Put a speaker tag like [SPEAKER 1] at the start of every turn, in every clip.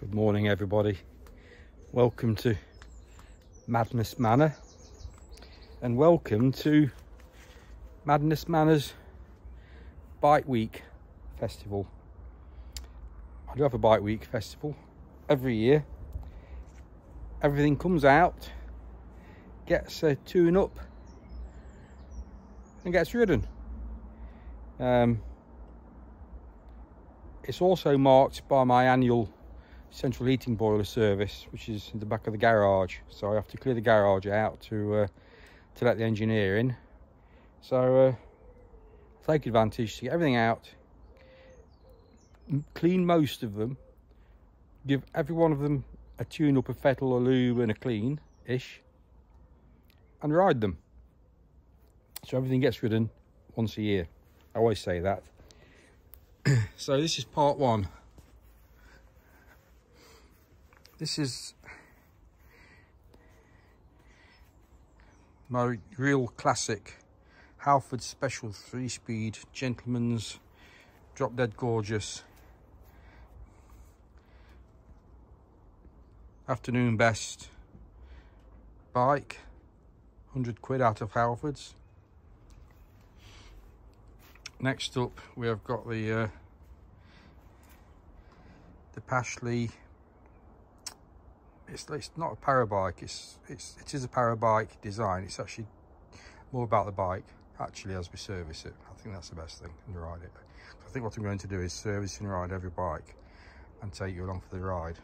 [SPEAKER 1] Good morning everybody, welcome to Madness Manor and welcome to Madness Manor's Bike Week Festival. I do have a Bike Week Festival every year. Everything comes out, gets a tune up and gets ridden. It's also marked by my annual central heating boiler service, which is in the back of the garage, so I have to clear the garage out to let the engineer in. So take advantage to get everything out, clean most of them, give every one of them a tune up, a fettle, a lube and a clean ish, and ride them. So everything gets ridden once a year. I always say that. So this is part one. This is my real classic Halford Special 3-speed gentleman's drop dead gorgeous afternoon best bike, 100 quid out of Halfords. Next up we have got the Pashley. It's not a para bike. It is a para bike design. It's actually more about the bike actually as we service it. I think that's the best thing, and ride it. I think what I'm going to do is service and ride every bike and take you along for the ride.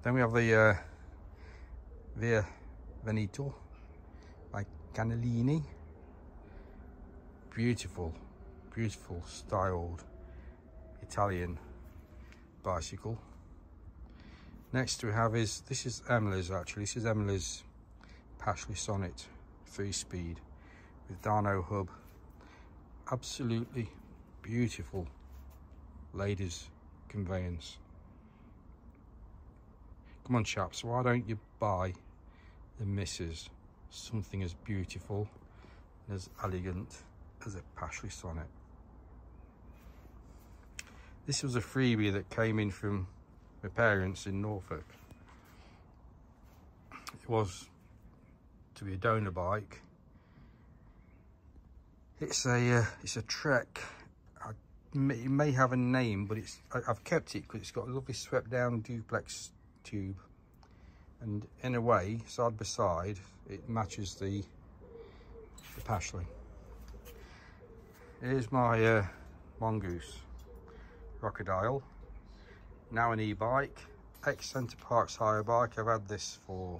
[SPEAKER 1] Then we have the Via Veneto by Canellini. Beautiful styled Italian bicycle. Next we have this is Emily's actually. This is Emily's Pashley Sonnet 3-speed with dyno hub. Absolutely beautiful ladies conveyance. Come on chaps, why don't you buy the missus something as beautiful and as elegant as a Pashley Sonnet? This was a freebie that came in from my parents in Norfolk. It was to be a donor bike. It's a Trek. It may have a name, but I've kept it because it's got a lovely swept down duplex tube, and in a way, side by side, it matches the Pashley. Here's my Mongoose Crocodile, now an e-bike, ex-Centre Parks hire bike. I've had this for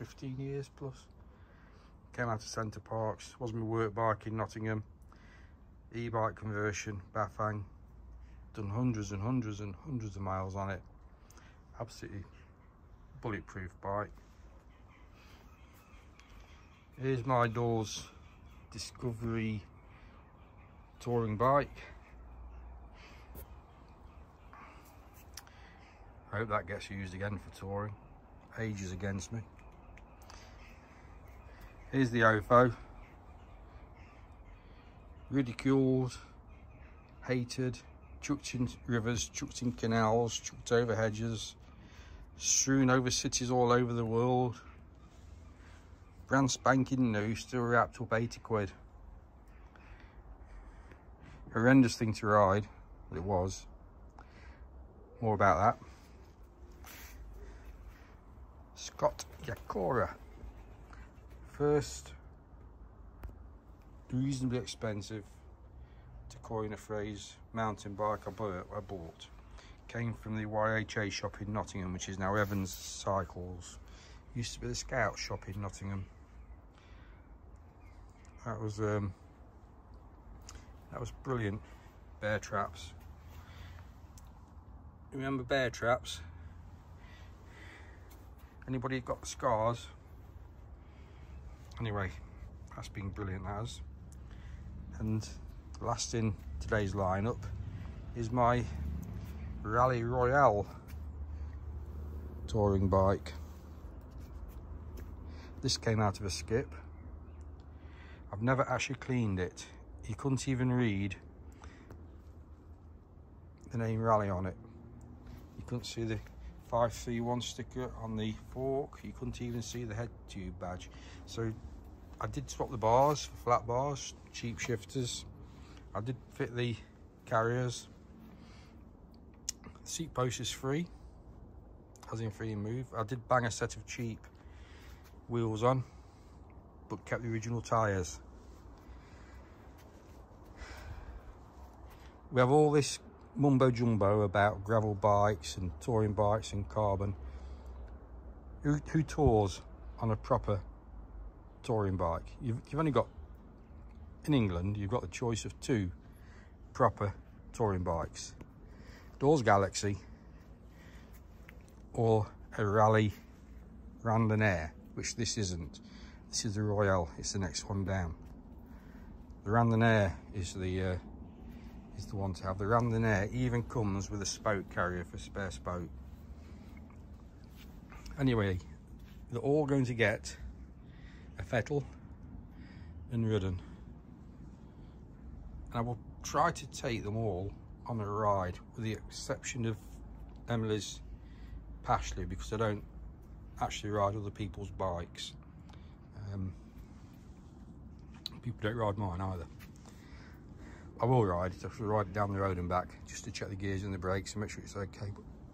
[SPEAKER 1] 15 years plus. Came out of Centre Parks, was my work bike in Nottingham. E-bike conversion, Bafang. Done hundreds and hundreds and hundreds of miles on it. Absolutely bulletproof bike. Here's my Dawes Discovery touring bike. I hope that gets used again for touring. Age is against me. Here's the OFO. Ridiculed, hated, chucked in rivers, chucked in canals, chucked over hedges, strewn over cities all over the world. Brand spanking new, still wrapped up 80 quid. Horrendous thing to ride, but it was. More about that. Scott Yakora. First reasonably expensive, to coin a phrase, mountain bike I bought. Came from the YHA shop in Nottingham, which is now Evans Cycles. Used to be the Scout shop in Nottingham. That was brilliant. Bear traps. Remember bear traps? Anybody got scars? Anyway, that's been brilliant, that has. And last in today's lineup is my Rally Royale touring bike. This came out of a skip. I've never actually cleaned it. You couldn't even read the name Rally on it. You couldn't see the 531 sticker on the fork. You couldn't even see the head tube badge. So I did swap the bars for flat bars, cheap shifters. I did fit the carriers. The seat post is free, as in free and move. I did bang a set of cheap wheels on, but kept the original tyres. We have all this mumbo jumbo about gravel bikes and touring bikes and carbon. Who tours on a proper touring bike? You've only got, in England, you've got the choice of 2 proper touring bikes. Doors Galaxy or a Rally Randonneur, which this isn't. This is the Royale, it's the next one down. The Randonneur is the one to have. The Randonneur even comes with a spoke carrier for spare spoke. Anyway, they're all going to get a fettle and rudden. And I will try to take them all on a ride, with the exception of Emily's Pashley, because I don't actually ride other people's bikes. People don't ride mine either. I will ride it. I will ride it down the road and back just to check the gears and the brakes and make sure it's okay,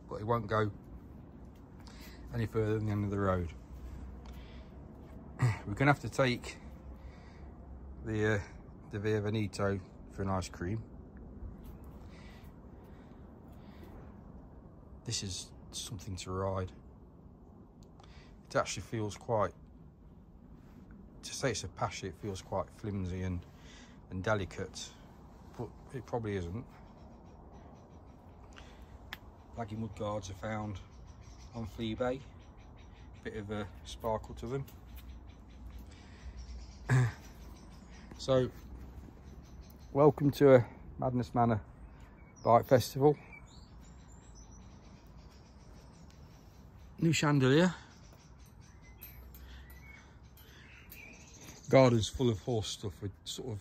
[SPEAKER 1] but it won't go any further than the end of the road. We're gonna have to take the Via Veneto for an ice cream. This is something to ride. It actually feels quite, to say it's a Pashley, it feels quite flimsy and delicate, but it probably isn't. Laggy mud guards are found on Fleabay. Bit of a sparkle to them. So, welcome to a Madness Manor bike festival. New chandelier. Garden's full of horse stuff. We're sort of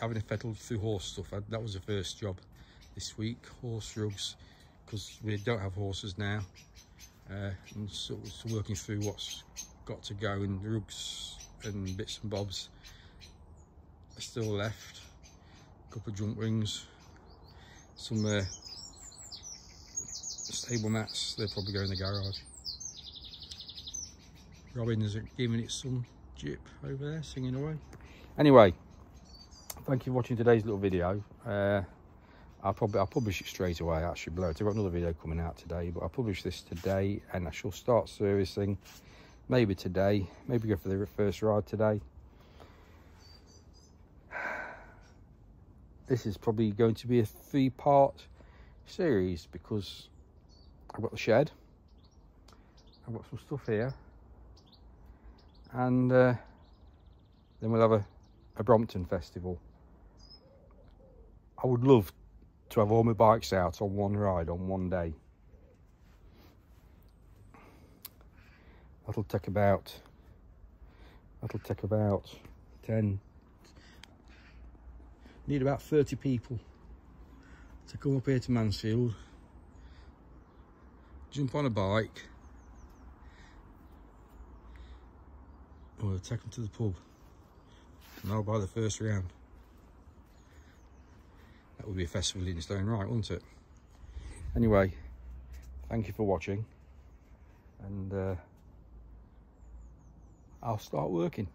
[SPEAKER 1] having a fettle through horse stuff. That was the first job this week. Horse rugs, because we don't have horses now. And sort of working through what's got to go, and rugs and bits and bobs are still left. A couple of jump rings, some stable mats, they'll probably go in the garage. Robin's giving it some jip over there, singing away. Anyway, thank you for watching today's little video. I'll publish it straight away, actually below. I've got another video coming out today, but I'll publish this today, and I shall start servicing maybe today, maybe go for the first ride today. This is probably going to be a 3-part series, because I've got the shed, I've got some stuff here, and then we'll have a Brompton festival. I would love to have all my bikes out on one ride on one day. That'll take about 10, need about 30 people to come up here to Mansfield, jump on a bike, or take them to the pub, and I'll buy the first round. That would be a festival in its own right, wouldn't it? Anyway, thank you for watching, and I'll start working.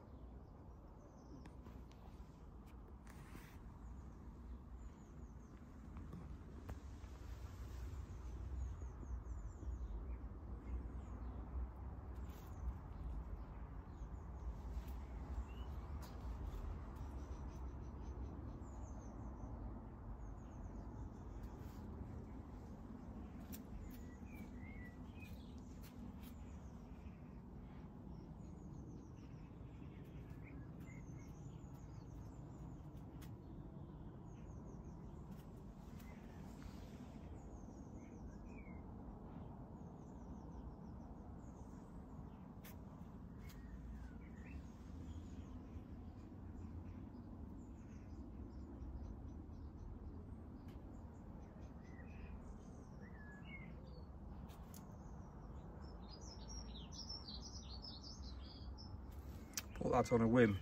[SPEAKER 1] Bought that on a whim.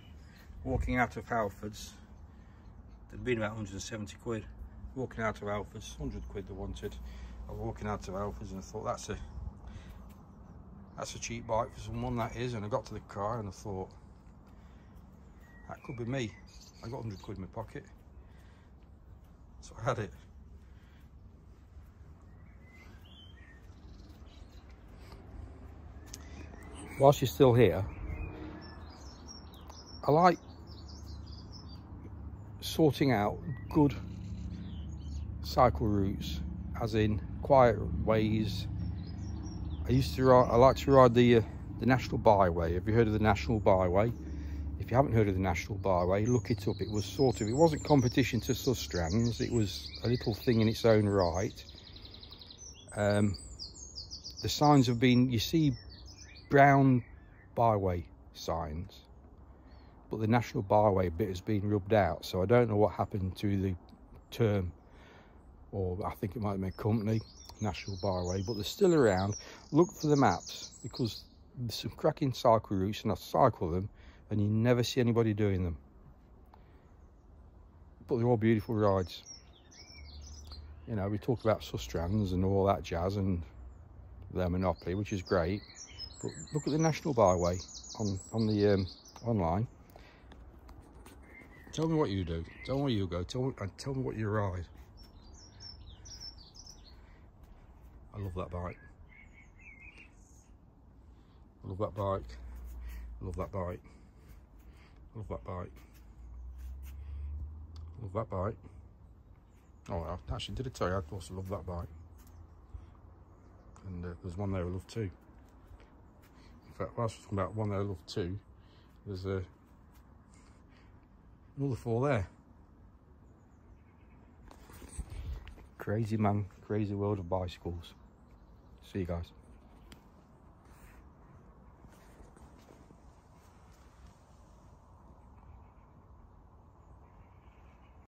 [SPEAKER 1] Walking out of Halfords, there'd been about 170 quid. Walking out of Halfords, 100 quid they wanted. I was walking out of Halfords and I thought that's a cheap bike for someone, that is. And I got to the car and I thought, that could be me. I got 100 quid in my pocket, so I had it. Whilst you're still here, I like sorting out good cycle routes, as in quiet ways. I like to ride the National Byway. Have you heard of the National Byway? If you haven't heard of the National Byway, look it up. It wasn't competition to Sustrands, it was a little thing in its own right. The signs have been, you see brown byway signs, but the National Byway bit has been rubbed out, so I don't know what happened to the term, or I think it might have been a company, National Byway, but they're still around. Look for the maps, because there's some cracking cycle routes and I cycle them and you never see anybody doing them, but they're all beautiful rides. You know, we talk about Sustrans and all that jazz and their monopoly, which is great, but look at the National Byway on the online. Tell me what you do, tell me where you go, tell me what you ride. I love that bike. I love that bike. I love that bike. I love that bike. I love that bike. Oh, I actually did I tell you I also love that bike. And there's one there I love too. In fact, whilst we're talking about one there I love too, there's another 4 there. Crazy man, crazy world of bicycles. See you guys.